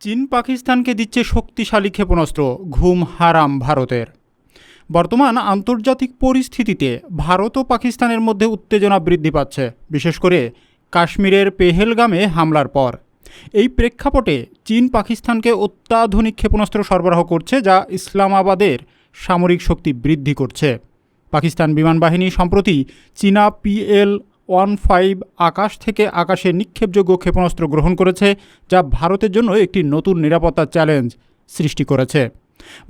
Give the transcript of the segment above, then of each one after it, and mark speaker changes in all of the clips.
Speaker 1: চীন পাকিস্তানকে দিচ্ছে শক্তিশালী ক্ষেপণাস্ত্র, ঘুম হারাম ভারতের। বর্তমান আন্তর্জাতিক পরিস্থিতিতে ভারত ও পাকিস্তানের মধ্যে উত্তেজনা বৃদ্ধি পাচ্ছে, বিশেষ করে কাশ্মীরের পেহেলগামে হামলার পর। এই প্রেক্ষাপটে চীন পাকিস্তানকে অত্যাধুনিক ক্ষেপণাস্ত্র সরবরাহ করছে, যা ইসলামাবাদের সামরিক শক্তি বৃদ্ধি করছে। পাকিস্তান বিমান বাহিনী সম্প্রতি চীনা PL-15 আকাশ থেকে আকাশে নিক্ষেপযোগ্য ক্ষেপণাস্ত্র গ্রহণ করেছে, যা ভারতের জন্য একটি নতুন নিরাপত্তা চ্যালেঞ্জ সৃষ্টি করেছে।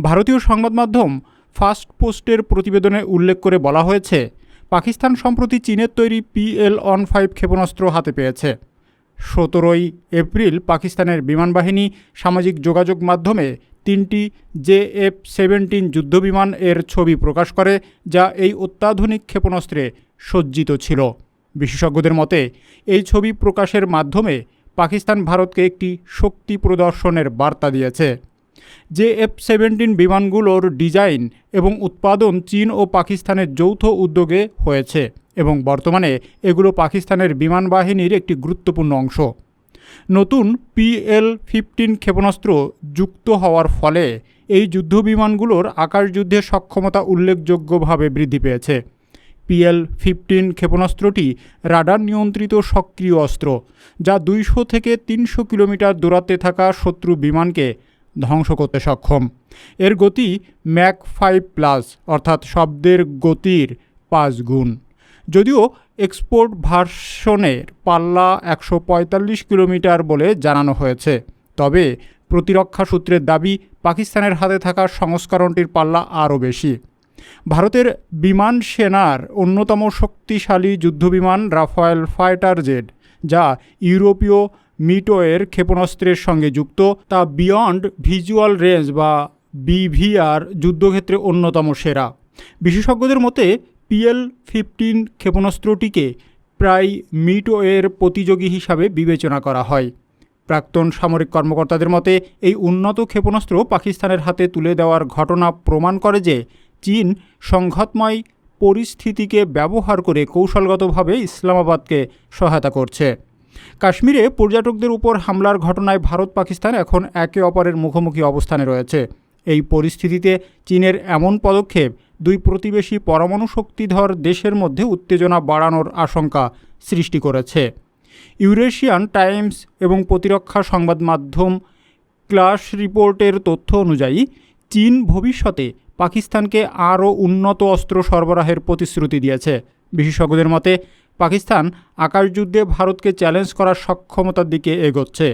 Speaker 1: ভারতীয় সংবাদ মাধ্যম ফার্স্ট পোস্টের প্রতিবেদনে উল্লেখ করে বলা হয়েছে, পাকিস্তান সম্প্রতি চীনের তৈরি PL-15 ক্ষেপণাস্ত্র হাতে পেয়েছে। 17 এপ্রিল পাকিস্তানের বিমান বাহিনী সামাজিক যোগাযোগ মাধ্যমে 3টি JF-17 যুদ্ধবিমান এর ছবি প্রকাশ করে, যা এই অত্যাধুনিক ক্ষেপণাস্ত্রে সজ্জিত ছিল। বিশেষজ্ঞদের মতে, এই ছবি প্রকাশের মাধ্যমে পাকিস্তান ভারতকে একটি শক্তি প্রদর্শনের বার্তা দিয়েছে। JF-17 বিমানগুলোর ডিজাইন এবং উৎপাদন চীন ও পাকিস্তানের যৌথ উদ্যোগে হয়েছে এবং বর্তমানে এগুলো পাকিস্তানের বিমান বাহিনীর একটি গুরুত্বপূর্ণ অংশ। নতুন PL-15 ক্ষেপণাস্ত্র যুক্ত হওয়ার ফলে এই যুদ্ধবিমানগুলোর আকাশযুদ্ধের সক্ষমতা উল্লেখযোগ্যভাবে বৃদ্ধি পেয়েছে। PL-15 ক্ষেপণাস্ত্রটি রাডার নিয়ন্ত্রিত সক্রিয় অস্ত্র, যা 200 থেকে 300 কিলোমিটার দূরত্বে থাকা শত্রু বিমানকে ধ্বংস করতে সক্ষম। এর গতি ম্যাক 5+, অর্থাৎ শব্দের গতির 5 গুণ। যদিও এক্সপোর্ট ভার্সনের পাল্লা 145 কিলোমিটার বলে জানানো হয়েছে, তবে প্রতিরক্ষা সূত্রের দাবি পাকিস্তানের হাতে থাকা সংস্করণটির পাল্লা আরও বেশি। ভারতের বিমান সেনার অন্যতম শক্তিশালী যুদ্ধবিমান রাফায়েল ফাইটার জেট, যা ইউরোপীয় মিটোয়ের ক্ষেপণাস্ত্রের সঙ্গে যুক্ত, তা বিয়ন্ড ভিজুয়াল রেঞ্জ বা BVR যুদ্ধক্ষেত্রে অন্যতম সেরা। বিশেষজ্ঞদের মতে PL-15 ক্ষেপণাস্ত্রটিকে প্রায় মিটোয়ের প্রতিযোগী হিসাবে বিবেচনা করা হয়। প্রাক্তন সামরিক কর্মকর্তাদের মতে, এই উন্নত ক্ষেপণাস্ত্র পাকিস্তানের হাতে তুলে দেওয়ার ঘটনা প্রমাণ করে যে চীন সংঘাতময় পরিস্থিতিকে ব্যবহার করে কৌশলগতভাবে ইসলামাবাদকে সহায়তা করছে। কাশ্মীরে পর্যটকদের উপর হামলার ঘটনায় ভারত পাকিস্তান এখন একে অপরের মুখোমুখি অবস্থানে রয়েছে। এই পরিস্থিতিতে চীনের এমন পদক্ষেপ দুই প্রতিবেশী পরমাণু শক্তিধর দেশের মধ্যে উত্তেজনা বাড়ানোর আশঙ্কা সৃষ্টি করেছে। ইউরেশিয়ান টাইমস এবং প্রতিরক্ষা সংবাদ মাধ্যম ক্লাশ রিপোর্টের তথ্য অনুযায়ী চীন ভবিষ্যতে পাকিস্তানকে আরও উন্নত অস্ত্র সরবরাহের প্রতিশ্রুতি দিয়েছে। বিশেষজ্ঞদের মতে, পাকিস্তান আকাশযুদ্ধে ভারতকে চ্যালেঞ্জ করার সক্ষমতার দিকে এগোচ্ছে।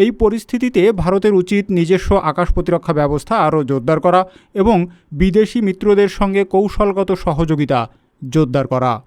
Speaker 1: এই পরিস্থিতিতে ভারতের উচিত নিজস্ব আকাশ প্রতিরক্ষা ব্যবস্থা আরও জোরদার করা এবং বিদেশি মিত্রদের সঙ্গে কৌশলগত সহযোগিতা জোরদার করা।